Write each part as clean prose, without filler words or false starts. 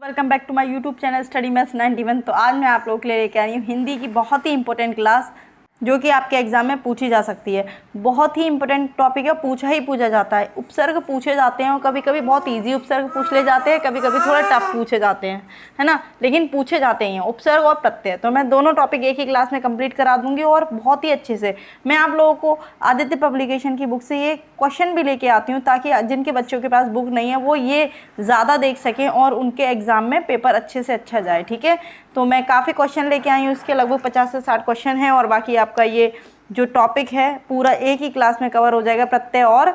Welcome back to my YouTube channel study maths 91। तो आज मैं आप लोगों के लिए लेके आई हूँ हिंदी की बहुत ही इंपॉर्टेंट क्लास जो कि आपके एग्जाम में पूछी जा सकती है। बहुत ही इंपॉर्टेंट टॉपिक है, पूछा ही पूछा जाता है। उपसर्ग पूछे जाते हैं और कभी कभी बहुत इजी उपसर्ग पूछ ले जाते हैं, कभी कभी थोड़ा टफ पूछे जाते हैं, है ना, लेकिन पूछे जाते ही हैं उपसर्ग और प्रत्यय। तो मैं दोनों टॉपिक एक ही क्लास में कंप्लीट करा दूंगी और बहुत ही अच्छे से मैं आप लोगों को आदित्य पब्लिकेशन की बुक से ये क्वेश्चन भी लेके आती हूँ ताकि जिनके बच्चों के पास बुक नहीं है वो ये ज़्यादा देख सकें और उनके एग्ज़ाम में पेपर अच्छे से अच्छा जाए। ठीक है, तो मैं काफ़ी क्वेश्चन लेके आई हूँ, इसके लगभग 50 से 60 क्वेश्चन हैं और बाकी आपका ये जो टॉपिक है पूरा एक ही क्लास में कवर हो जाएगा, प्रत्यय और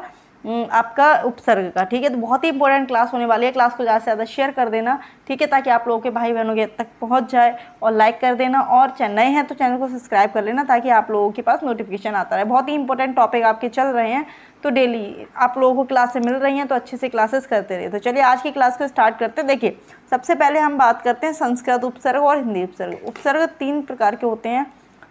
आपका उपसर्ग का। ठीक है, तो बहुत ही इंपॉर्टेंट क्लास होने वाली है। क्लास को ज़्यादा से ज़्यादा शेयर कर देना, ठीक है, ताकि आप लोगों के भाई बहनों के तक पहुंच जाए, और लाइक कर देना, और नए हैं तो चैनल को सब्सक्राइब कर लेना ताकि आप लोगों के पास नोटिफिकेशन आता रहे। बहुत ही इंपॉर्टेंट टॉपिक आपके चल रहे हैं, तो डेली आप लोगों को क्लासें मिल रही हैं, तो अच्छे से क्लासेस करते रहिए। तो चलिए आज की क्लास को स्टार्ट करते हैं। देखिए, सबसे पहले हम बात करते हैं संस्कृत उपसर्ग और हिंदी उपसर्ग। उपसर्ग 3 प्रकार के होते हैं,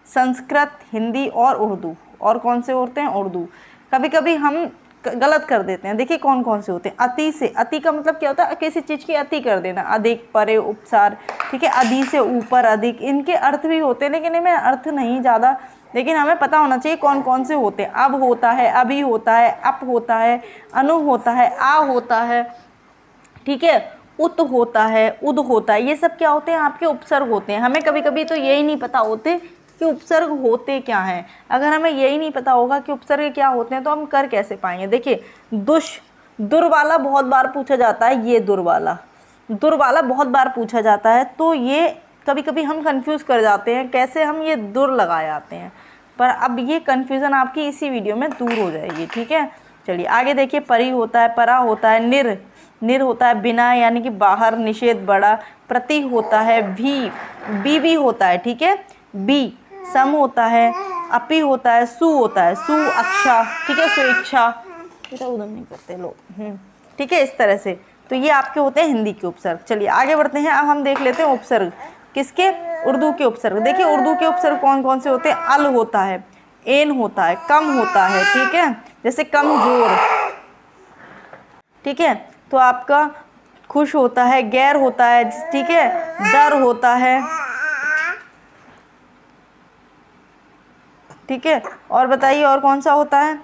संस्कृत, हिंदी और उर्दू। और कौन से होते हैं? उर्दू। कभी कभी हम गलत कर देते हैं। देखिए कौन कौन से होते हैं। अति से, अति का मतलब क्या होता है? किसी चीज़ की अति कर देना, अधिक, परे, उपसार। ठीक है, अधि से ऊपर, अधिक, इनके अर्थ भी होते हैं, लेकिन इनमें अर्थ नहीं ज़्यादा, लेकिन हमें पता होना चाहिए कौन कौन से होते हैं। अब होता है, अभी होता है, अप होता है, अनु होता है, आ होता है, ठीक है, उत होता है, उद होता है। ये सब क्या होते हैं? आपके उपसर्ग होते हैं। हमें कभी कभी तो यही नहीं पता होते कि उपसर्ग होते क्या हैं। अगर हमें यही नहीं पता होगा कि उपसर्ग क्या होते हैं तो हम कर कैसे पाएंगे। देखिए, दुर वाला बहुत बार पूछा जाता है, ये दुर वाला बहुत बार पूछा जाता है, तो ये कभी कभी हम कंफ्यूज कर जाते हैं, कैसे हम ये दुर लगाए आते हैं। पर अब ये कन्फ्यूज़न आपकी इसी वीडियो में दूर हो जाएगी। ठीक है, चलिए आगे देखिए। परी होता है, परा होता है, निर होता है बिना यानी कि बाहर, निषेध बड़ा। प्रति होता है, भी होता है, ठीक है, बी। सम होता है, अपि होता है, सु होता है, सु अच्छा, ठीक है, स्वेच्छा। बेटा उधर नहीं करते लोग, ठीक है, इस तरह से। तो ये आपके होते हैं हिंदी के उपसर्ग। चलिए आगे बढ़ते हैं। अब हम देख लेते हैं उपसर्ग किसके? उर्दू के उपसर्ग। देखिए उर्दू के उपसर्ग कौन कौन से होते हैं। अल होता है, एन होता है, कम होता है, ठीक है, जैसे कमजोर, ठीक है, तो आपका खुश होता है, गैर होता है, ठीक है, दर होता है, ठीक है, और बताइए और कौन सा होता है?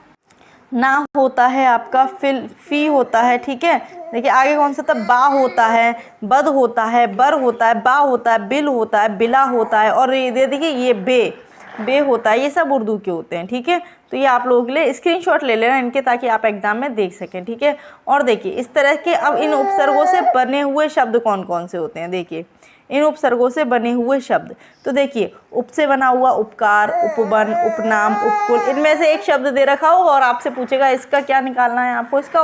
ना होता है आपका, फी होता है, ठीक है। देखिए आगे कौन सा था? बा होता है, बद होता है, बर होता है, बा होता है, बिल होता है, बिला होता है, और ये देखिए ये बे होता है। ये सब उर्दू के होते हैं, ठीक है। तो ये आप लोगों के लिए स्क्रीनशॉट ले लेना इनके, ताकि आप एग्जाम में देख सकें, ठीक है। और देखिए इस तरह के अब इन उपसर्गों से बने हुए शब्द कौन कौन से होते हैं। देखिए इन उपसर्गों से बने हुए शब्द, तो देखिए उप से बना हुआ उपकार, उपवन, उपनाम, उपकुल। इनमें से एक शब्द दे रखा हो और आपसे पूछेगा इसका क्या निकालना है आपको, इसका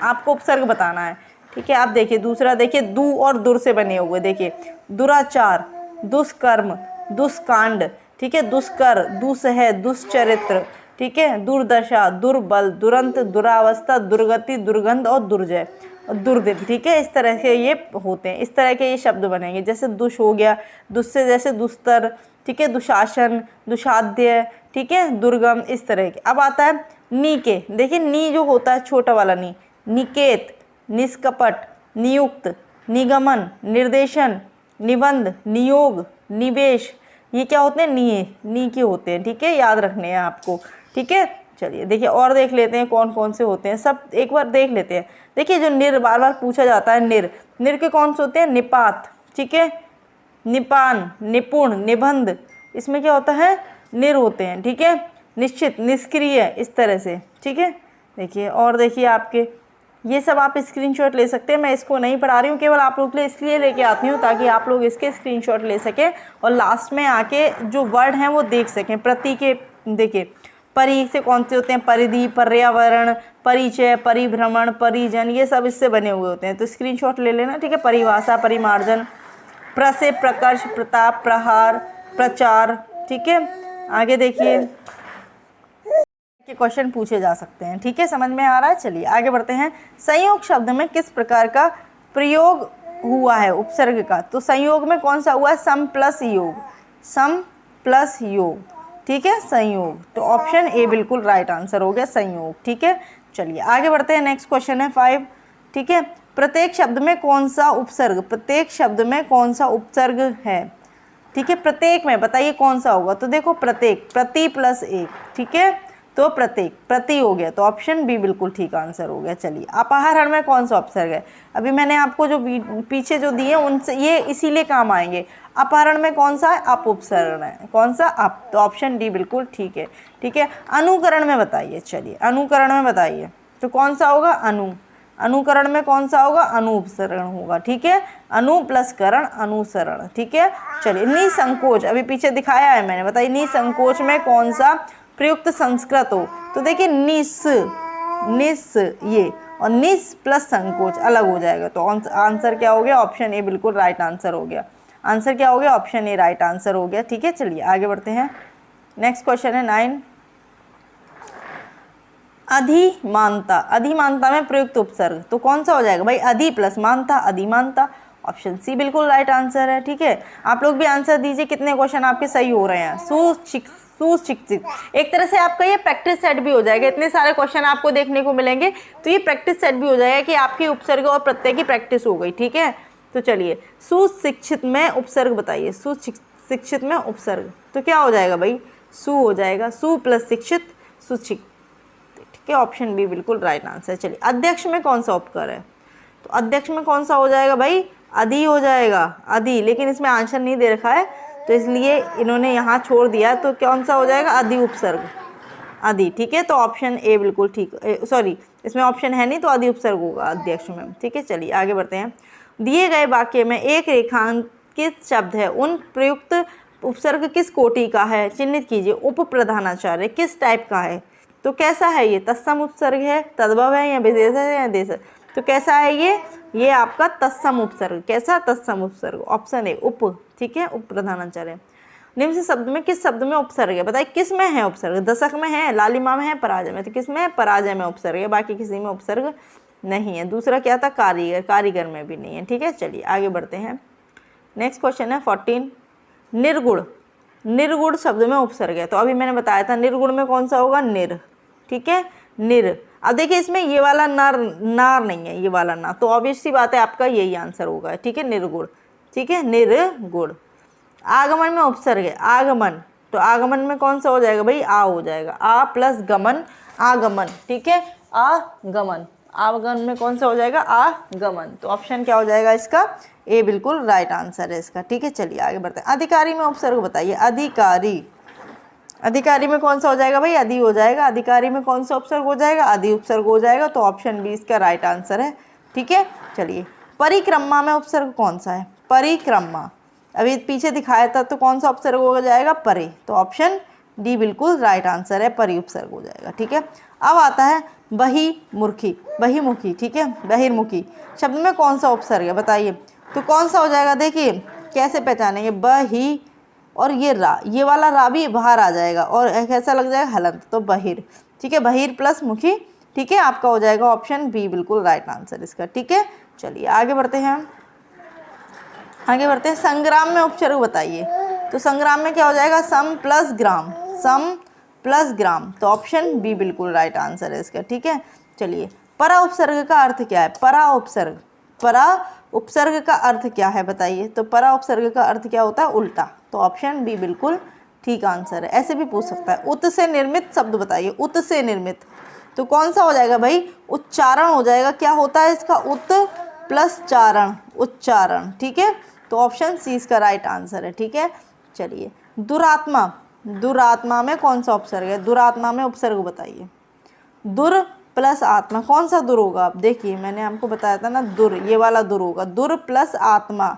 आपको उपसर्ग बताना है, ठीक है। आप देखिए दूसरा, देखिए दू और दुर से बने हुए। देखिए दुराचार, दुष्कर्म, दुष्कांड, ठीक है, दुष्कर, दुस्सह, दुष्चरित्र, ठीक है, दुर्दशा, दुर्बल, दुरंत, दुरावस्था, दुर्गति, दुर्गंध और दुर्जय, दुर्दिन, ठीक है। इस तरह के ये होते हैं, इस तरह के ये शब्द बनेंगे। जैसे दुष हो गया, दुष्से जैसे दुस्तर, ठीक है, दुशासन, दुशाध्य, ठीक है, दुर्गम, इस तरह के। अब आता है नी के। देखिए नी जो होता है छोटा वाला नी, निकेत, निष्कपट, नियुक्त, निगमन, निर्देशन, निबंध, नियोग, निवेश, ये क्या होते हैं? नी के होते हैं, ठीक है, याद रखने हैं आपको, ठीक है। चलिए देखिए और देख लेते हैं कौन कौन से होते हैं, सब एक बार देख लेते हैं। देखिए जो निर बार बार पूछा जाता है, निर के कौन से होते हैं? निपात, ठीक है, निपान, निपुण, निबंध, इसमें क्या होता है? निर होते हैं, ठीक है, निश्चित, निष्क्रिय, इस तरह से, ठीक है। देखिए और देखिए आपके ये सब आप स्क्रीनशॉट ले सकते हैं। मैं इसको नहीं पढ़ा रही हूँ, केवल आप लोग के लिए इसलिए लेके आती हूँ ताकि आप लोग इसके स्क्रीनशॉट ले सकें और लास्ट में आके जो वर्ड हैं वो देख सकें। प्रति के देखिए परि से कौन से होते हैं? परिधि, पर्यावरण, परिचय, परिभ्रमण, परिजन, ये सब इससे बने हुए होते हैं, तो स्क्रीनशॉट ले लेना, ठीक है। परिभाषा, परिमार्जन, प्र से प्रकर्ष, प्रताप, प्रहार, प्रचार, ठीक है। आगे देखिए के क्वेश्चन पूछे जा सकते हैं, ठीक है, समझ में आ रहा है। चलिए आगे बढ़ते हैं। संयोग शब्द में किस प्रकार का प्रयोग हुआ है उपसर्ग का? तो संयोग में कौन सा हुआ है? सम प्लस योग, सम प्लस योग, ठीक है, संयोग। तो ऑप्शन ए बिल्कुल राइट आंसर हो गया, संयोग, ठीक है। चलिए आगे बढ़ते हैं। नेक्स्ट क्वेश्चन है 5, ठीक है। प्रत्येक शब्द में कौन सा उपसर्ग, प्रत्येक शब्द में कौन सा उपसर्ग है, ठीक है, प्रत्येक में बताइए कौन सा होगा। तो देखो प्रत्येक, प्रति प्लस एक, ठीक है, तो प्रत्येक, प्रति हो गया, तो ऑप्शन बी बिल्कुल ठीक आंसर हो गया। चलिए अपहरण में कौन सा उपसर्ग है, अभी मैंने आपको जो पीछे जो दिए उनसे ये इसीलिए काम आएंगे। अपहरण में कौन सा है, अप उपसर्ग है, कौन सा अप, तो ऑप्शन डी बिल्कुल ठीक है। ठीक है, अनुकरण में बताइए, चलिए अनुकरण में बताइए तो कौन सा होगा, अनु, अनुकरण में कौन सा होगा, अनु उपसरण होगा। ठीक है, अनु प्लस करण, अनुसरण। ठीक है, चलिए निसंकोच, अभी पीछे दिखाया है मैंने, बताइए निसंकोच में कौन सा प्रयुक्त संस्कृत हो। तो देखिए निस, निस ये, और निस प्लस संकोच अलग हो जाएगा, तो आंसर क्या हो गया, ऑप्शन ए बिल्कुल राइट आंसर हो गया। आंसर क्या हो गया, ऑप्शन ए राइट आंसर हो गया। ठीक है, चलिए आगे बढ़ते हैं। नेक्स्ट क्वेश्चन है 9, अधिमानता, अधिमानता में प्रयुक्त उपसर्ग तो कौन सा हो जाएगा भाई, अधि प्लस मानता, अधिमानता, ऑप्शन सी बिल्कुल राइट आंसर है। ठीक है, आप लोग भी आंसर दीजिए कितने क्वेश्चन आपके सही हो रहे हैं। सुशिक्षित, एक तरह से आपका ये प्रैक्टिस सेट भी हो जाएगा, इतने सारे क्वेश्चन आपको देखने को मिलेंगे तो ये प्रैक्टिस सेट भी हो जाएगा कि आपकी उपसर्ग और प्रत्यय की प्रैक्टिस हो गई। ठीक है, तो चलिए सुशिक्षित में उपसर्ग बताइए, सुशिक्षित में उपसर्ग तो क्या हो जाएगा भाई, सु हो जाएगा, सु प्लस शिक्षित, सुशिक्षित। ठीक है, ऑप्शन बी बिल्कुल राइट आंसर। चलिए अध्यक्ष में कौन सा उपकर है, तो अध्यक्ष में कौन सा हो जाएगा भाई, अधि हो जाएगा, अधि, लेकिन इसमें आंसर नहीं दे रखा है तो इसलिए इन्होंने यहाँ छोड़ दिया, तो कौन सा हो जाएगा, अधि उपसर्ग, अधि। ठीक है, तो ऑप्शन ए बिल्कुल ठीक, सॉरी इसमें ऑप्शन है नहीं तो अधि उपसर्ग होगा अध्यक्ष में। ठीक है, चलिए आगे बढ़ते हैं। दिए गए वाक्य में एक रेखांकित शब्द है, उन प्रयुक्त उपसर्ग किस कोटि का है, चिन्हित कीजिए। उप प्रधानाचार्य किस टाइप का है, तो कैसा है ये, तत्सम उपसर्ग है, तद्भव है, या विशेष है, या देश है, तो कैसा है ये आपका तत्सम उपसर्ग। कैसा, तत्सम उपसर्ग, ऑप्शन ए उप। ठीक है, उप प्रधानाचार्य। निम्न से शब्द में किस शब्द में उपसर्ग है, बताइए किस में है उपसर्ग, दशक में है, लालिमा में है, पराजय में, तो किस में है, पराजय में उपसर्ग है, बाकी किसी में उपसर्ग नहीं है। दूसरा क्या था, कारीगर, कारीगर में भी नहीं है। ठीक है, चलिए आगे बढ़ते हैं। नेक्स्ट क्वेश्चन है 14, निर्गुण, निर्गुण शब्द में उपसर्ग है, तो अभी मैंने बताया था निर्गुण में कौन सा होगा, निर। ठीक है, निर। अब देखिए इसमें ये वाला नार, नार नहीं है, ये वाला ना, तो ऑब्वियस सी बात है आपका यही आंसर होगा। ठीक है, निर्गुण। ठीक है, निर्गुण। आगमन में उपसर्ग है, आगमन, तो आगमन में कौन सा हो जाएगा भाई, आ हो जाएगा, आ प्लस गमन, आगमन। ठीक है, आगमन, आगमन में कौन सा हो जाएगा, आगमन, तो ऑप्शन क्या हो जाएगा इसका, ए बिल्कुल राइट आंसर है इसका। ठीक है, चलिए आगे बढ़ते हैं। अधिकारी में उपसर्ग बताइए, अधिकारी, अधिकारी में कौन सा हो जाएगा भाई, अधि हो जाएगा, अधिकारी में कौन सा उपसर्ग हो जाएगा, अधि उपसर्ग हो जाएगा, तो ऑप्शन बी इसका राइट आंसर है। ठीक है, चलिए परिक्रमा में उपसर्ग कौन सा है, परिक्रमा, अभी पीछे दिखाया था तो कौन सा उपसर्ग हो जाएगा, परे, तो ऑप्शन डी बिल्कुल राइट आंसर है, परि उपसर्ग हो जाएगा। ठीक है, अब आता है बहिमुखी, बहिमुखी। ठीक है, बहिर्मुखी शब्द में कौन सा उपसर्ग है बताइए, तो कौन सा हो जाएगा, देखिए कैसे पहचानेंगे, बही, और ये रा, ये वाला रा भी बाहर आ जाएगा और कैसा लग जाएगा, हलंत, तो बहिर। ठीक है, बहिर प्लस मुखी। ठीक है, आपका हो जाएगा ऑप्शन बी बिल्कुल राइट आंसर इसका। ठीक है, चलिए आगे बढ़ते हैं, आगे बढ़ते हैं। संग्राम में उपसर्ग बताइए, तो संग्राम में क्या हो जाएगा, सम प्लस ग्राम, सम प्लस ग्राम, तो ऑप्शन बी बिल्कुल राइट आंसर है इसका। ठीक है, चलिए परा उपसर्ग का अर्थ क्या है, परा उपसर्ग, परा उपसर्ग का अर्थ क्या है बताइए, तो परा उपसर्ग का अर्थ क्या होता है, उल्टा, तो ऑप्शन बी बिल्कुल ठीक आंसर है। ऐसे भी पूछ सकता है। उत से निर्मित शब्द बताइए, उत से निर्मित, तो कौन सा हो जाएगा भाई, उच्चारण हो जाएगा, क्या होता है इसका, उत प्लस चारण, उच्चारण। ठीक है, तो ऑप्शन सी इसका राइट आंसर है। ठीक है, चलिए दुरात्मा, दुरात्मा में कौन सा उपसर्ग है, दुरात्मा में उपसर्ग बताइए, दुर प्लस आत्मा, कौन सा दुर होगा, आप देखिए मैंने आपको बताया था ना, दुर, ये वाला दुर होगा, दुर प्लस आत्मा।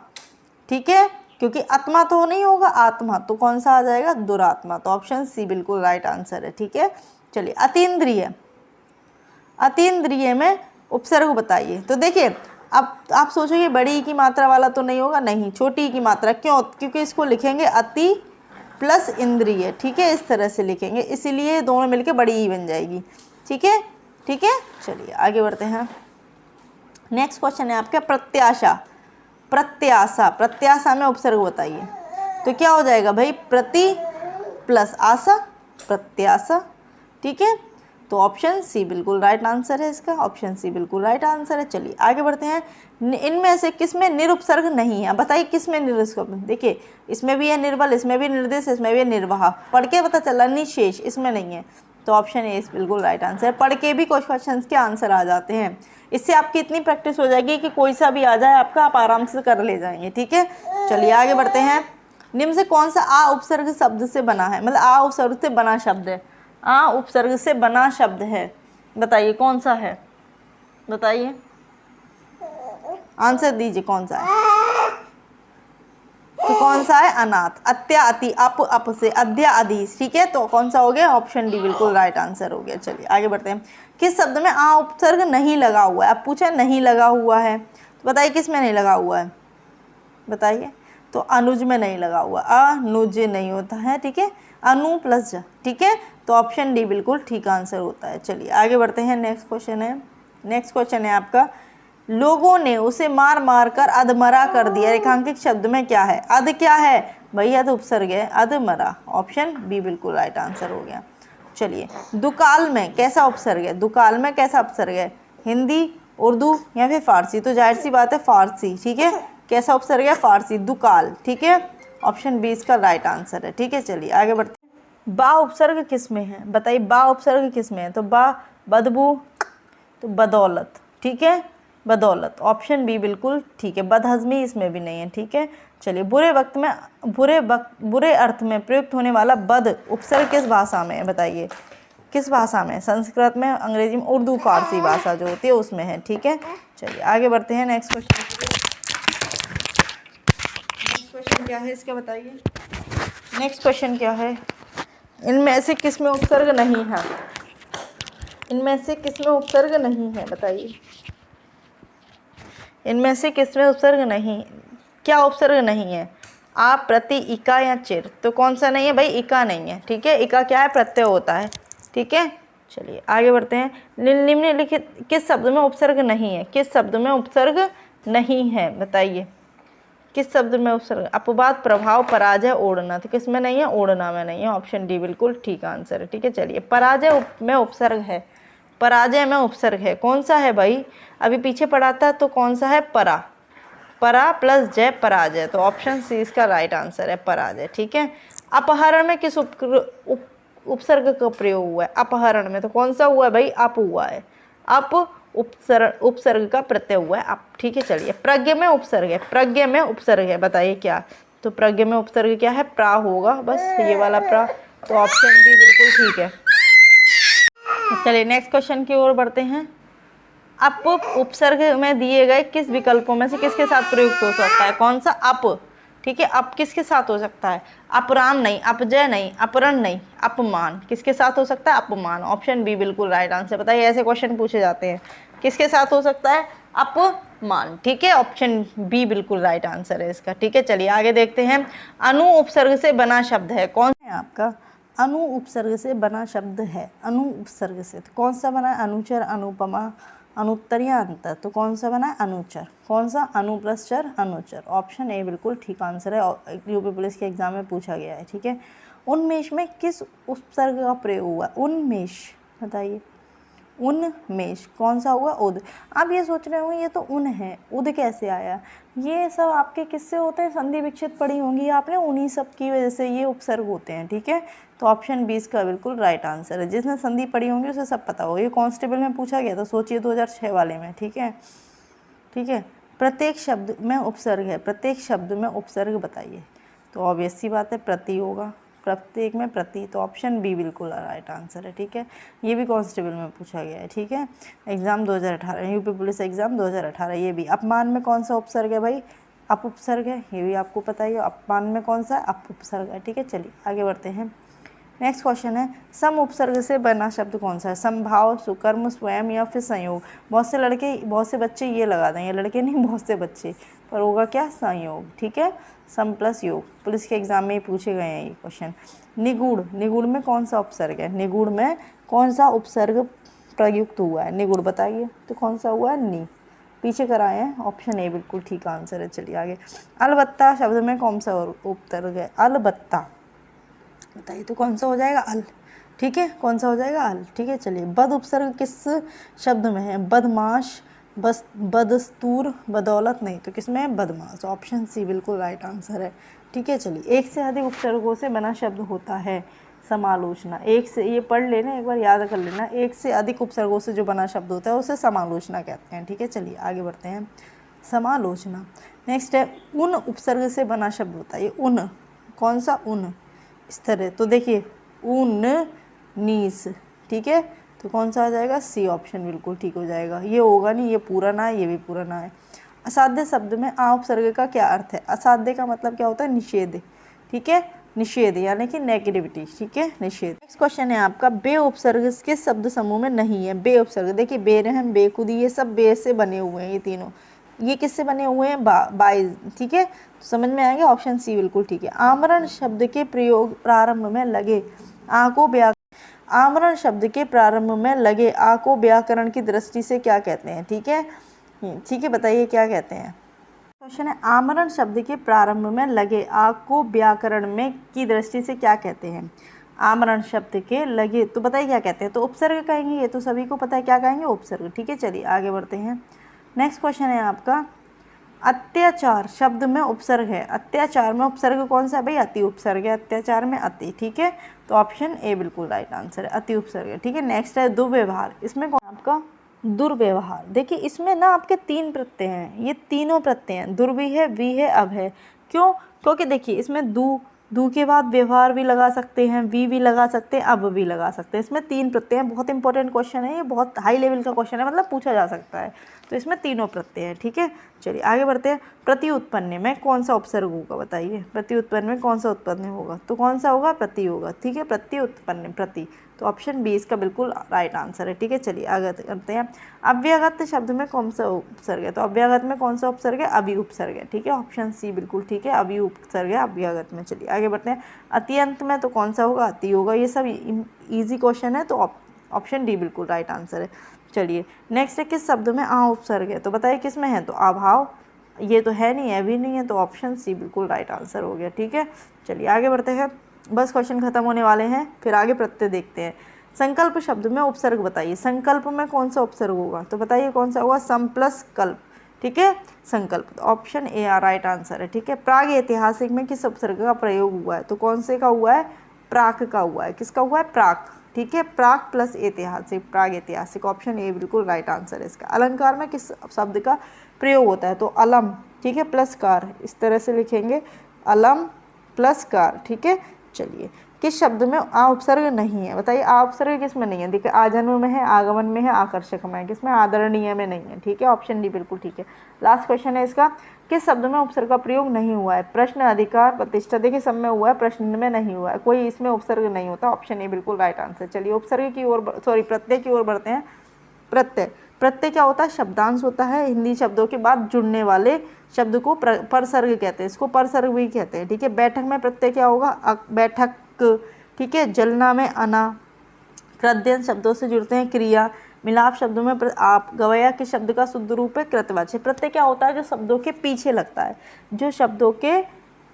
ठीक है, क्योंकि आत्मा तो नहीं होगा, आत्मा, तो कौन सा आ जाएगा, दुरात्मा, तो ऑप्शन सी बिल्कुल राइट आंसर है। ठीक है, चलिए अतीन्द्रिय, अतीन्द्रिय में उपसर्ग बताइए, तो देखिए अब आप सोचोगे बड़ी की मात्रा वाला तो नहीं होगा, नहीं, छोटी की मात्रा, क्यों, क्योंकि इसको लिखेंगे अति प्लस इंद्रिय। ठीक है, इस तरह से लिखेंगे, इसीलिए दोनों मिलके बड़ी ही बन जाएगी। ठीक है, ठीक है, चलिए आगे बढ़ते हैं। नेक्स्ट क्वेश्चन है आपका प्रत्याशा, प्रत्याशा, प्रत्याशा में उपसर्ग बताइए, तो क्या हो जाएगा भाई, प्रति प्लस आशा, प्रत्याशा। ठीक है, तो ऑप्शन सी बिल्कुल राइट आंसर है इसका, ऑप्शन सी बिल्कुल राइट आंसर है। चलिए आगे बढ़ते हैं। इनमें से किस में निरुपसर्ग नहीं है, बताइए किस में निरुपसर्ग, देखिए इसमें भी है निर्बल, इसमें भी निर्देश, इसमें भी है निर्वाह, पढ़ के पता चला निशेष, इसमें नहीं है, तो ऑप्शन ए बिल्कुल राइट आंसर है। पढ़ के भी कुछ क्वेश्चन के आंसर आ जाते हैं, इससे आपकी इतनी प्रैक्टिस हो जाएगी कि कोई सा भी आ जाए आपका आप आराम से कर ले जाएंगे, ठीक है। चलिए आगे बढ़ते हैं। निम्न से कौन सा आ उपसर्ग शब्द से बना है, मतलब आ उपसर्ग से बना शब्द है, आ उपसर्ग से बना शब्द है, बताइए कौन सा है, बताइए आंसर दीजिए कौन सा है। तो कौन सा है, अनाथ। अत्या अति अप से अध्या अधि, ठीक है, तो कौन सा हो गया, ऑप्शन डी बिल्कुल राइट आंसर हो गया। चलिए आगे बढ़ते हैं। किस शब्द में आ उपसर्ग नहीं लगा हुआ है, अब पूछा नहीं लगा हुआ है, तो बताइए किस में नहीं लगा हुआ है, बताइए। तो अनुज में नहीं लगा हुआ, अनुज नहीं होता है, ठीक है, अनु प्लस ज, ठीक है, तो ऑप्शन डी बिल्कुल ठीक आंसर होता है। चलिए आगे बढ़ते हैं। नेक्स्ट क्वेश्चन है आपका, लोगों ने उसे मार मार कर अधमरा कर दिया, रेखांकित शब्द में क्या है, अध क्या है भैया, अध उपसर्ग है, अधमरा, ऑप्शन बी बिल्कुल राइट आंसर हो गया। चलिए दुकाल में कैसा उपसर्ग है, दुकाल में कैसा उपसर्ग है, हिंदी, उर्दू या फिर फारसी, तो जाहिर सी बात है फारसी, ठीक है, कैसा उपसर्ग है, फारसी, दुकाल, ठीक है, ऑप्शन बी इसका राइट आंसर है, ठीक है। चलिए आगे बढ़ते हैं। बा उपसर्ग किस में है, बताइए बा उपसर्ग किस में है, तो बा बदबू, तो बदौलत, ठीक है, बदौलत, ऑप्शन बी बिल्कुल ठीक है, बदहजमी इसमें भी नहीं है, ठीक है। चलिए बुरे अर्थ में प्रयुक्त होने वाला बद उपसर्ग किस भाषा में है, बताइए किस भाषा में, संस्कृत में, अंग्रेजी में, उर्दू, फारसी भाषा जो होती है उसमें है, ठीक है। चलिए आगे बढ़ते हैं। नेक्स्ट क्वेश्चन क्या है इसका, बताइए नेक्स्ट क्वेश्चन क्या है, इनमें से किस में उपसर्ग नहीं है, इनमें से किस में उपसर्ग नहीं है, बताइए इनमें से किस में उपसर्ग नहीं, क्या उपसर्ग नहीं है, आप, प्रति, इका या चिर, तो कौन सा नहीं है भाई, इका नहीं है, ठीक है, इका क्या है, प्रत्यय होता है, ठीक है। चलिए आगे बढ़ते हैं। निम्नलिखित किस शब्द में उपसर्ग नहीं है, किस शब्द में उपसर्ग नहीं है, बताइए किस शब्द में उपसर्ग, अपवाद, प्रभाव, पराजय, ओढ़ना, तो किस में नहीं है, ओढ़ना में नहीं है, ऑप्शन डी बिल्कुल ठीक आंसर है, ठीक है। चलिए पराजय में उपसर्ग है, पराजय में उपसर्ग है, कौन सा है भाई, अभी पीछे पढ़ा था, तो कौन सा है, परा, परा प्लस जय, पराजय, तो ऑप्शन सी इसका राइट आंसर है, पराजय, ठीक है। अपहरण में किस उपसर्ग का प्रयोग हुआ है, अपहरण में तो कौन सा हुआ है भाई, अप हुआ है, अप उपसर्ग का प्रत्यय हुआ है, अप, ठीक है। चलिए प्रज्ञ में उपसर्ग है, प्रज्ञ में उपसर्ग है, बताइए क्या, तो प्रज्ञ में उपसर्ग क्या है, प्रा होगा, बस ये वाला प्रा, तो ऑप्शन डी बिल्कुल ठीक है। चलिए नेक्स्ट क्वेश्चन की ओर बढ़ते हैं। अप उपसर्ग में दिए गए किस विकल्पों में से किसके साथ प्रयुक्त हो सकता है, कौन सा अप, ठीक है, अप किसके साथ हो सकता है, अपराम नहीं, अपजय नहीं, अपरण नहीं, अपमान, किसके साथ हो सकता है, अपमान, ऑप्शन बी बिल्कुल राइट आंसर। बताइए ऐसे क्वेश्चन पूछे जाते हैं, किसके साथ हो सकता है, अपमान, ठीक है, ऑप्शन बी बिल्कुल राइट आंसर है इसका, ठीक है। चलिए आगे देखते हैं। अनु उपसर्ग से बना शब्द है, कौन है आपका, अनु उपसर्ग से बना शब्द है, अनु उपसर्ग से, तो कौन सा बना है, अनुचर, अनुपमा, अनुत्तर या अंतर, तो कौन सा बना है, अनुचर, कौन सा, अनु प्लस चर, अनुचर, ऑप्शन ए बिल्कुल ठीक आंसर है, यूपी पुलिस के एग्जाम में पूछा गया है, ठीक है। उन्मेष में किस उपसर्ग का प्रयोग हुआ, उन्मेष, बताइए उन्मेष, कौन सा हुआ, उद। आप ये सोच रहे होंगे ये तो उन है, उद कैसे आया, ये सब आपके किससे होते हैं, संधि विच्छेद पढ़ी होंगी आपने, उन्हीं सब की वजह से ये उपसर्ग होते हैं, ठीक है, तो ऑप्शन 20 का बिल्कुल राइट आंसर है। जिसने संधि पढ़ी होंगी उसे सब पता होगा, ये कांस्टेबल में पूछा गया था, सोचिए 2006 वाले में, ठीक है, ठीक है। प्रत्येक शब्द में उपसर्ग है, प्रत्येक शब्द में उपसर्ग बताइए, तो ऑब्वियस सी बात है प्रति होगा, प्रत्येक में प्रति, तो ऑप्शन बी बिल्कुल राइट आंसर है, ठीक है। ये भी कांस्टेबल में पूछा गया है, ठीक है, एग्जाम 2018, यूपी पुलिस एग्जाम 2018, ये भी। अपमान में कौन सा उपसर्ग है भाई, अप उपसर्ग है, ये भी आपको पता ही है, अपमान में कौन सा है, अप उपसर्ग है, ठीक है। चलिए आगे बढ़ते हैं। नेक्स्ट क्वेश्चन है, सम उपसर्ग से बना शब्द कौन सा है, समभाव, सुकर्म, स्वयं या फिर संयोग। बहुत से बच्चे ये लगा दें, ये लड़के नहीं, बहुत से बच्चे, पर होगा क्या, संयोग, ठीक है, सम प्लस योग, पुलिस के एग्जाम में ही पूछे गए हैं ये क्वेश्चन। निगूढ़, निगूढ़ में कौन सा उपसर्ग है, निगूढ़ में कौन सा उपसर्ग प्रयुक्त हुआ है, निगूढ़ बताइए, तो कौन सा हुआ है, नी, पीछे कराए हैं, ऑप्शन ए बिल्कुल ठीक आंसर है। चलिए आगे। अलबत्ता शब्द में कौन सा उपसर्ग है, अलबत्ता, बताइए तो कौन सा हो जाएगा, अल, ठीक है, कौन सा हो जाएगा अल। ठीक है, चलिए बद उपसर्ग किस शब्द में है? बदमाश, बस, बदस्तूर, बदौलत नहीं, तो किसमें है? बदमाश। ऑप्शन सी बिल्कुल राइट आंसर है। ठीक है, चलिए एक से अधिक उपसर्गों से बना शब्द होता है समालोचना। एक से, ये पढ़ लेना एक बार, याद कर लेना, एक से अधिक उपसर्गों से जो बना शब्द होता है उसे समालोचना कहते हैं। ठीक है, चलिए आगे बढ़ते हैं। समालोचना नेक्स्ट है उन उपसर्ग से बना शब्द होता है। ये उन, कौन सा उन? इस तरह, तो देखिए उन नीस। ठीक है, तो कौन सा आ जाएगा? सी ऑप्शन बिल्कुल ठीक हो जाएगा। ये होगा नहीं, ये पूरा ना है, ये भी पूरा ना है। असाध्य शब्द में आ उपसर्ग का क्या अर्थ है? असाध्य का मतलब क्या होता है? निषेध। ठीक है, निषेध यानी कि नेगेटिविटी। ठीक है, निषेध। नेक्स्ट क्वेश्चन है आपका, बे उपसर्ग किस शब्द समूह में नहीं है? बे उपसर्ग, देखिए बेरहम, बेखुदी, ये सब बे से बने हुए हैं। ये तीनों, ये किससे बने हुए हैं? बाइज। ठीक है, तो समझ में आएगा, ऑप्शन सी बिल्कुल ठीक है। आमरण शब्द के प्रयोग प्रारंभ में लगे आ को आमरण शब्द के प्रारंभ में लगे आ को व्याकरण की दृष्टि से क्या कहते हैं? ठीक है, ठीक है, बताइए क्या कहते हैं। क्वेश्चन है आमरण शब्द के प्रारंभ में लगे आ को व्याकरण में की दृष्टि से क्या कहते हैं? आमरण शब्द के लगे, तो बताइए क्या कहते हैं? तो उपसर्ग कहेंगे, ये तो सभी को पता है, क्या कहेंगे? उपसर्ग। ठीक है, चलिए आगे बढ़ते हैं। नेक्स्ट क्वेश्चन है आपका, अत्याचार शब्द में उपसर्ग है। अत्याचार में उपसर्ग कौन सा है भाई? अति उपसर्ग है अत्याचार में, अति। ठीक है, तो ऑप्शन ए बिल्कुल राइट आंसर है, अति उपसर्ग है। ठीक है, नेक्स्ट है दुर्व्यवहार। इसमें कौन आपका? दुर्व्यवहार। देखिए इसमें ना आपके 3 प्रत्यय हैं, ये तीनों प्रत्यय हैं, दुर भी है, वी है, अब है। क्यों? क्योंकि देखिए इसमें दू के बाद व्यवहार भी लगा सकते हैं, वी भी लगा सकते हैं, अब भी लगा सकते हैं। इसमें 3 प्रत्यय हैं। बहुत इंपॉर्टेंट क्वेश्चन है ये, बहुत हाई लेवल का क्वेश्चन है, मतलब पूछा जा सकता है। तो इसमें तीनों प्रत्यय हैं। ठीक है, चलिए आगे बढ़ते हैं। प्रति उत्पन्न में कौन सा उपसर्ग होगा? बताइए, प्रति उत्पन्न में कौन सा उत्पन्न होगा? तो कौन सा होगा? प्रति होगा। ठीक है, प्रति उत्पन्न, प्रति, तो ऑप्शन बी इसका बिल्कुल राइट आंसर है। ठीक है, चलिए आगे करते हैं। अव्यगत शब्द में कौन सा उपसर्ग है? तो अव्यगत में कौन सा उपसर्ग है? अभी उपसर्ग है। ठीक है, ऑप्शन सी बिल्कुल ठीक है, अभी उपसर्ग है अव्यगत में। चलिए आगे बढ़ते हैं। अत्यंत में तो कौन सा होगा? अति होगा। ये सब इजी क्वेश्चन है, तो ऑप्शन डी बिल्कुल राइट आंसर है। चलिए नेक्स्ट है, किस शब्द में आ उपसर्ग है? तो बताइए किस में है? तो अभाव, ये तो है नहीं, है भी नहीं है, तो ऑप्शन सी बिल्कुल राइट आंसर हो गया। ठीक है, चलिए आगे बढ़ते हैं, बस क्वेश्चन खत्म होने वाले हैं, फिर आगे प्रत्यय देखते हैं। संकल्प शब्द में उपसर्ग बताइए। संकल्प में कौन सा उपसर्ग होगा? तो बताइए कौन सा होगा? सम प्लस कल्प। ठीक है, संकल्प, ऑप्शन ए राइट आंसर है। ठीक है, प्राग ऐतिहासिक में किस उपसर्ग का प्रयोग हुआ है? तो कौन से का हुआ है? प्राक का हुआ है। किसका हुआ है? प्राक। ठीक है, प्राक प्लस ऐतिहासिक, प्राग ऐतिहासिक, ऑप्शन ए बिल्कुल राइट आंसर है इसका। अलंकार में किस शब्द का प्रयोग होता है? तो अलम। ठीक है, प्लस कार, इस तरह से लिखेंगे, अलम प्लस कार। ठीक है, चलिए किस शब्द में आ उपसर्ग नहीं है? बताइए आ उपसर्ग किस में नहीं है? देखिए आजन्म में है, आगमन में है, आकर्षक में है, किसमें? आदरणीय में नहीं है। ठीक है, ऑप्शन डी बिल्कुल ठीक है। लास्ट क्वेश्चन है इसका, किस शब्द में उपसर्ग का प्रयोग नहीं हुआ है? प्रश्न, अधिकार, प्रतिष्ठा, देखिए सब में हुआ है, प्रश्न में नहीं हुआ है, कोई इसमें उपसर्ग नहीं होता, ऑप्शन ए बिल्कुल राइट आंसर। चलिए उपसर्ग की ओर, सॉरी प्रत्यय की ओर बढ़ते हैं। प्रत्यय, प्रत्यय क्या होता है? शब्दांश होता है, हिंदी शब्दों के बाद जुड़ने वाले शब्द को परसर्ग कहते हैं, इसको परसर्ग भी कहते हैं। ठीक है, बैठक में प्रत्यय क्या होगा? बैठक। ठीक है, जलना में अना। कृदंत शब्दों से जुड़ते हैं, क्रिया। मिलाप शब्दों में आप। गवया के शब्द का शुद्ध रूप है कृतवाच्य। प्रत्यय क्या होता है? जो शब्दों के पीछे लगता है, जो शब्दों के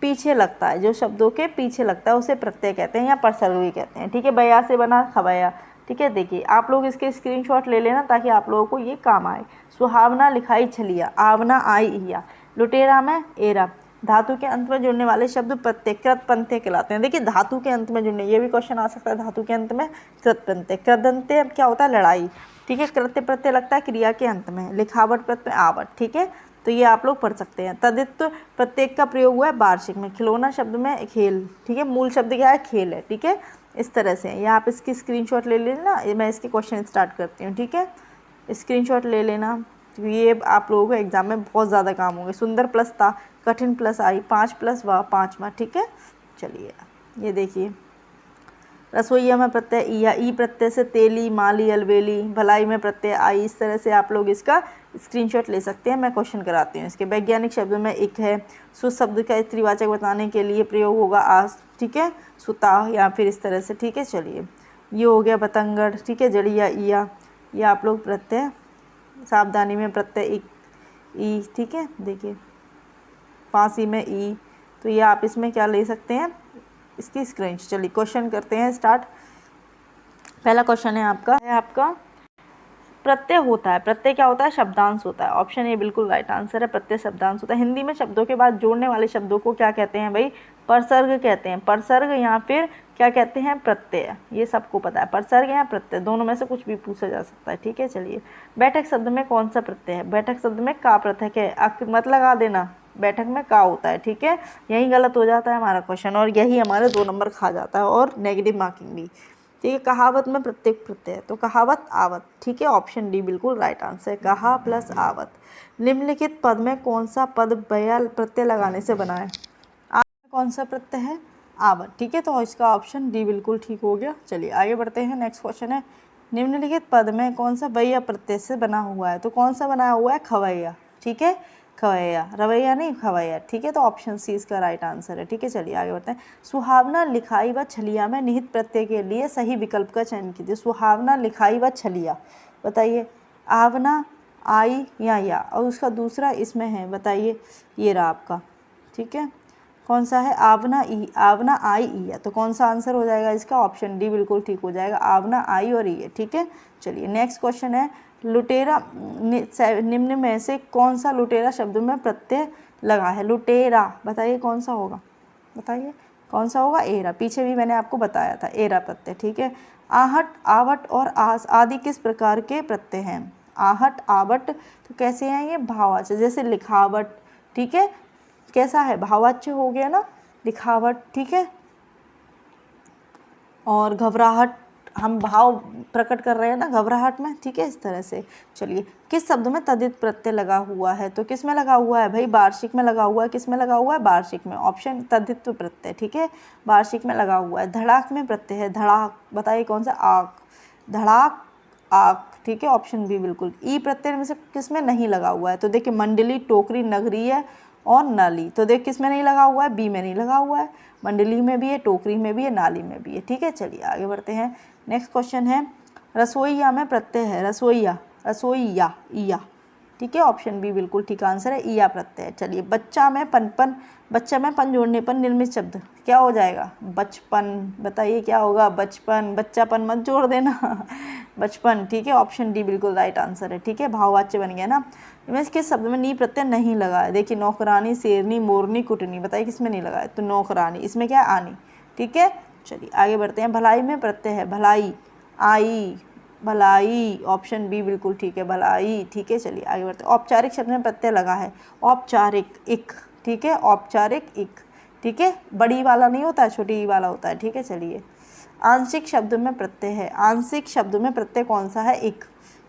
पीछे लगता है, जो शब्दों के पीछे लगता है उसे प्रत्यय कहते हैं या परसर्ग भी कहते हैं। ठीक है, बया से बना खवया। ठीक है, देखिए आप लोग इसके स्क्रीनशॉट ले लेना ताकि आप लोगों को ये काम आए। सुहावना लिखाई छलिया, आवना आई हिया। लुटेरा में एरा। धातु के अंत में जुड़ने वाले शब्द प्रत्यय कृत प्रत्यय कहलाते हैं। देखिए धातु के अंत में जुड़ने, ये भी क्वेश्चन आ सकता है, धातु के अंत में कृत प्रत्यय। कृदंते क्या होता है? लड़ाई। ठीक है, कृत्य प्रत्यय लगता है क्रिया के अंत में। लिखावट प्रत्यय आवट। ठीक है, तो ये आप लोग पढ़ सकते हैं। तदित्व प्रत्येक का प्रयोग हुआ है वार्षिक में। खिलौना शब्द में खेल। ठीक है, मूल शब्द क्या है? खेल है। ठीक है, इस तरह से ये आप इसकी स्क्रीनशॉट ले लेना, मैं इसके क्वेश्चन स्टार्ट करती हूँ। ठीक है, स्क्रीनशॉट ले लेना, क्योंकि ये आप लोगों को एग्जाम में बहुत ज़्यादा काम होंगे। सुंदर प्लस था, कठिन प्लस आई, 5 प्लस वा 5वां। ठीक है, चलिए ये देखिए, रसोईया में प्रत्यय ईया, ई प्रत्यय से तेली, माली, अलबेली। भलाई में प्रत्यय आई। इस तरह से आप लोग इसका स्क्रीनशॉट ले सकते हैं। मैं क्वेश्चन कराती हूँ इसके। वैज्ञानिक शब्द में एक है। सु शब्द का स्त्रीवाचक बताने के लिए प्रयोग होगा आस। ठीक है, सुता, या फिर इस तरह से। ठीक है, चलिए ये हो गया बतंगड़। ठीक है, जड़िया ईया, ये आप लोग प्रत्यय। सावधानी में प्रत्यय ई। ठीक है, देखिए फांसी में ई, तो ये आप इसमें क्या ले सकते हैं? इसकी स्क्रीनशॉट। चलिए क्वेश्चन करते हैं स्टार्ट। पहला क्वेश्चन है आपका प्रत्यय होता है, प्रत्यय क्या होता है? शब्दांश होता है। ऑप्शन ए बिल्कुल राइट आंसर है, प्रत्यय शब्दांश होता है। हिंदी में शब्दों के बाद जोड़ने वाले शब्दों को क्या कहते हैं भाई? परसर्ग कहते हैं। परसर्ग या फिर क्या कहते हैं? प्रत्यय। ये सबको पता है, परसर्ग या प्रत्यय दोनों में से कुछ भी पूछा जा सकता है। ठीक है, चलिए। बैठक शब्द में कौन सा प्रत्यय है? बैठक शब्द में का प्रत्यय है, मत लगा देना, बैठक में का होता है। ठीक है, यही गलत हो जाता है हमारा क्वेश्चन और यही हमारे 2 नंबर खा जाता है और नेगेटिव मार्किंग भी। ठीक है, कहावत में प्रत्येक प्रत्यय है तो कहावत आवत। ठीक है, ऑप्शन डी बिल्कुल राइट आंसर है, कहा प्लस आवत। निम्नलिखित पद में कौन सा पद बया प्रत्यय लगाने से बना है? कौन सा प्रत्यय है? आवत। ठीक है, तो इसका ऑप्शन डी बिल्कुल ठीक हो गया। चलिए आगे बढ़ते हैं। नेक्स्ट क्वेश्चन है, निम्नलिखित पद में कौन सा बैया प्रत्यय से बना हुआ है? तो कौन सा बना हुआ है? खवैया। ठीक है, खवैया, रवैया नहीं, खवैया। ठीक है, तो ऑप्शन सी इसका राइट आंसर है। ठीक है, चलिए आगे बढ़ते हैं। सुहावना, लिखाई व छलिया में निहित प्रत्यय के लिए सही विकल्प का चयन कीजिए। सुहावना, लिखाई व छलिया, बताइए। आवना, आई या और उसका दूसरा इसमें है, बताइए। ये रहा आपका। ठीक है, कौन सा है? आवना ई, आवना आई ई है, तो कौन सा आंसर हो जाएगा इसका? ऑप्शन डी बिल्कुल ठीक हो जाएगा, आवना आई और ई है। ठीक है, चलिए नेक्स्ट क्वेश्चन है, लुटेरा निम्न में से कौन सा लुटेरा शब्द में प्रत्यय लगा है? लुटेरा, बताइए कौन सा होगा? बताइए कौन सा होगा? एरा। पीछे भी मैंने आपको बताया था, एरा प्रत्यय। ठीक है, आहट, आवट और आस आदि किस प्रकार के प्रत्यय हैं? आहट, आवट तो कैसे हैं ये? भाववाचक, जैसे लिखावट। ठीक है, कैसा है? भाववाच्य हो गया ना, लिखावट। ठीक है, और घबराहट, हम भाव प्रकट कर रहे हैं ना घबराहट में। ठीक है, इस तरह से। चलिए, किस शब्द में तद्धित प्रत्यय लगा हुआ है? तो किस में लगा हुआ है भाई? वार्षिक में लगा हुआ है। किस में लगा हुआ है? वार्षिक में। ऑप्शन तद्धित प्रत्यय। ठीक है, वार्षिक में लगा हुआ है। धड़ाक में प्रत्यय है, धड़ाक, बताइए कौन सा? आक, धड़ाक, आक। ठीक है, ऑप्शन बी बिल्कुल। ई प्रत्यय में से किस में नहीं लगा हुआ है? तो देखिए, मंडली, टोकरी, नगरीय और नाली। तो देख किस में नहीं लगा हुआ है? बी में नहीं लगा हुआ है। मंडली में भी है, टोकरी में भी है, नाली में भी है। ठीक है, चलिए आगे बढ़ते हैं। नेक्स्ट क्वेश्चन है, रसोईया में प्रत्यय है, रसोईया, रसोईया, ईया। ठीक है, ऑप्शन बी बिल्कुल ठीक आंसर है, ईया प्रत्यय। चलिए, बच्चा में पनपन, बच्चा में पन जोड़ने पर निर्मित शब्द क्या हो जाएगा? बचपन, बताइए क्या होगा? बचपन, बच्चापन मत जोड़ देना बचपन। ठीक है, ऑप्शन डी बिल्कुल राइट आंसर है। ठीक है, भाववाच्य बन गया ना। इनमें किस शब्द में नी प्रत्यय नहीं लगा है? देखिए, नौकरानी, शेरनी, मोरनी, कुटनी, बताइए किस में नहीं लगा है? तो नौकरानी, इसमें क्या है? आनी। ठीक है, चलिए आगे बढ़ते हैं। भलाई में प्रत्यय है, भलाई, आई, भलाई, ऑप्शन बी बिल्कुल ठीक है, भलाई। ठीक है, चलिए आगे बढ़ते हैं। औपचारिक शब्द में प्रत्यय लगा है, औपचारिक, इक। ठीक है, औपचारिक, इक। ठीक है, बड़ी वाला नहीं होता है, छोटी वाला होता है। ठीक है, चलिए। आंशिक शब्द में प्रत्यय है, आंशिक शब्द में प्रत्यय कौन सा है? इक।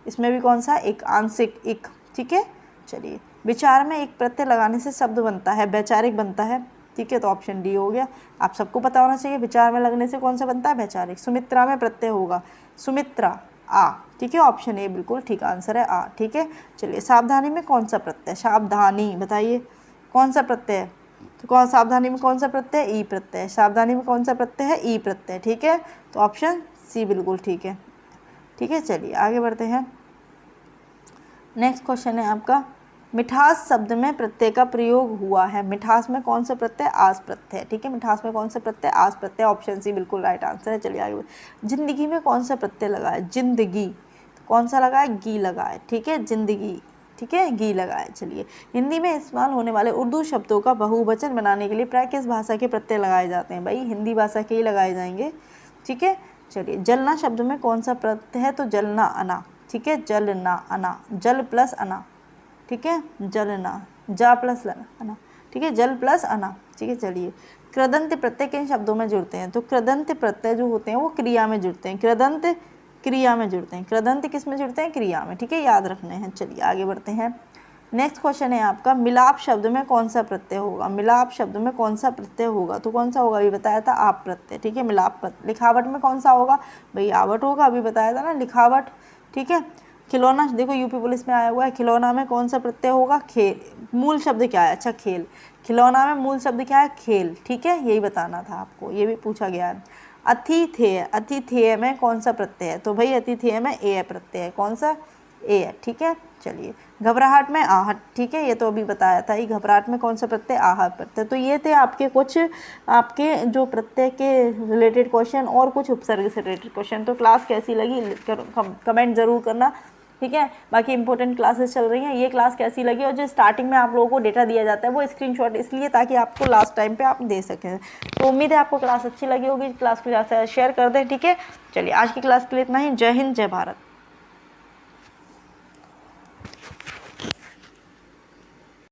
इसमें भी कौन सा है? इक, आंशिक, इक। ठीक है, चलिए। विचार में एक प्रत्यय लगाने से शब्द बनता है, वैचारिक बनता है। ठीक है, तो ऑप्शन डी हो गया। आप सबको पता होना चाहिए, विचार में लगने से कौन सा बनता है? वैचारिक। सुमित्रा में प्रत्यय होगा, सुमित्रा, आ। ठीक है, ऑप्शन ए बिल्कुल ठीक आंसर है, आ। ठीक है, चलिए। सावधानी में कौन सा प्रत्यय? सावधानी, बताइए कौन सा प्रत्यय है? तो कौन, सावधानी में कौन सा प्रत्यय? ई प्रत्यय। सावधानी में कौन सा प्रत्यय है? ई प्रत्यय। ठीक है, तो ऑप्शन सी बिल्कुल ठीक है। ठीक है, चलिए आगे बढ़ते हैं। नेक्स्ट क्वेश्चन है आपका, मिठास शब्द में प्रत्यय का प्रयोग हुआ है। मिठास में कौन सा प्रत्यय? आस प्रत्यय। ठीक है, मिठास में कौन सा प्रत्यय? आस प्रत्यय। ऑप्शन सी बिल्कुल राइट आंसर है। चलिए आगे। जिंदगी में कौन सा प्रत्यय लगा है? जिंदगी, तो कौन सा लगा है? गी लगा है। ठीक है, जिंदगी। ठीक है, गी लगा है। चलिए, हिंदी में इस्तेमाल होने वाले उर्दू शब्दों का बहुवचन बनाने के लिए प्राय किस भाषा के प्रत्यय लगाए जाते हैं? भाई हिंदी भाषा के ही लगाए जाएंगे। ठीक है, चलिए। जलना शब्द में कौन सा प्रत्यय है? तो जलना, अना। ठीक है, जलना, अना, जल प्लस अना। ठीक है, जलना, जा प्लस अना। ठीक है, जल प्लस अना। ठीक है, चलिए। कृदंत प्रत्यय किन शब्दों में जुड़ते हैं? तो कृदंत प्रत्यय जो होते हैं वो क्रिया में जुड़ते हैं, कृदंत क्रिया में जुड़ते हैं। कृदंत किस में जुड़ते हैं? क्रिया में। ठीक है, याद रखने हैं। चलिए आगे बढ़ते हैं। नेक्स्ट क्वेश्चन है आपका, मिलाप शब्द में कौन सा प्रत्यय होगा? मिलाप शब्द में कौन सा प्रत्यय होगा? तो कौन सा होगा? अभी बताया था, आप प्रत्यय। ठीक है, मिलाप प्रत्यय। लिखावट में कौन सा होगा? भाई आवट होगा, अभी बताया था ना, लिखावट। ठीक है, खिलौना, देखो यूपी पुलिस में आया हुआ है, खिलौना में कौन सा प्रत्यय होगा? खेल। मूल शब्द क्या है? अच्छा, खेल। खिलौना में मूल शब्द क्या है? खेल। ठीक है, यही बताना था आपको, ये भी पूछा गया है। अतिथेय, अतिथेय में कौन सा प्रत्यय है? तो भाई अतिथेय में ए प्रत्यय है। कौन सा? ए है। ठीक है, चलिए। घबराहट में आहट, ठीक है, ये तो अभी बताया था ही। घबराहट में कौन सा प्रत्यय, आहट प्रत्यय। तो ये थे आपके कुछ आपके जो प्रत्यय के रिलेटेड क्वेश्चन और कुछ उपसर्ग से रिलेटेड क्वेश्चन। तो क्लास कैसी लगी कमेंट ज़रूर करना, ठीक है। बाकी इंपॉर्टेंट क्लासेस चल रही हैं, ये क्लास कैसी लगी, और जो स्टार्टिंग में आप लोगों को डेटा दिया जाता है वो स्क्रीनशॉट इसलिए ताकि आपको लास्ट टाइम पे आप दे सकें। तो उम्मीद है आपको क्लास अच्छी लगी होगी, क्लास को ज़्यादा से ज़्यादा शेयर कर दें, ठीक है। चलिए आज की क्लास के लिए इतना ही। जय हिंद, जय भारत।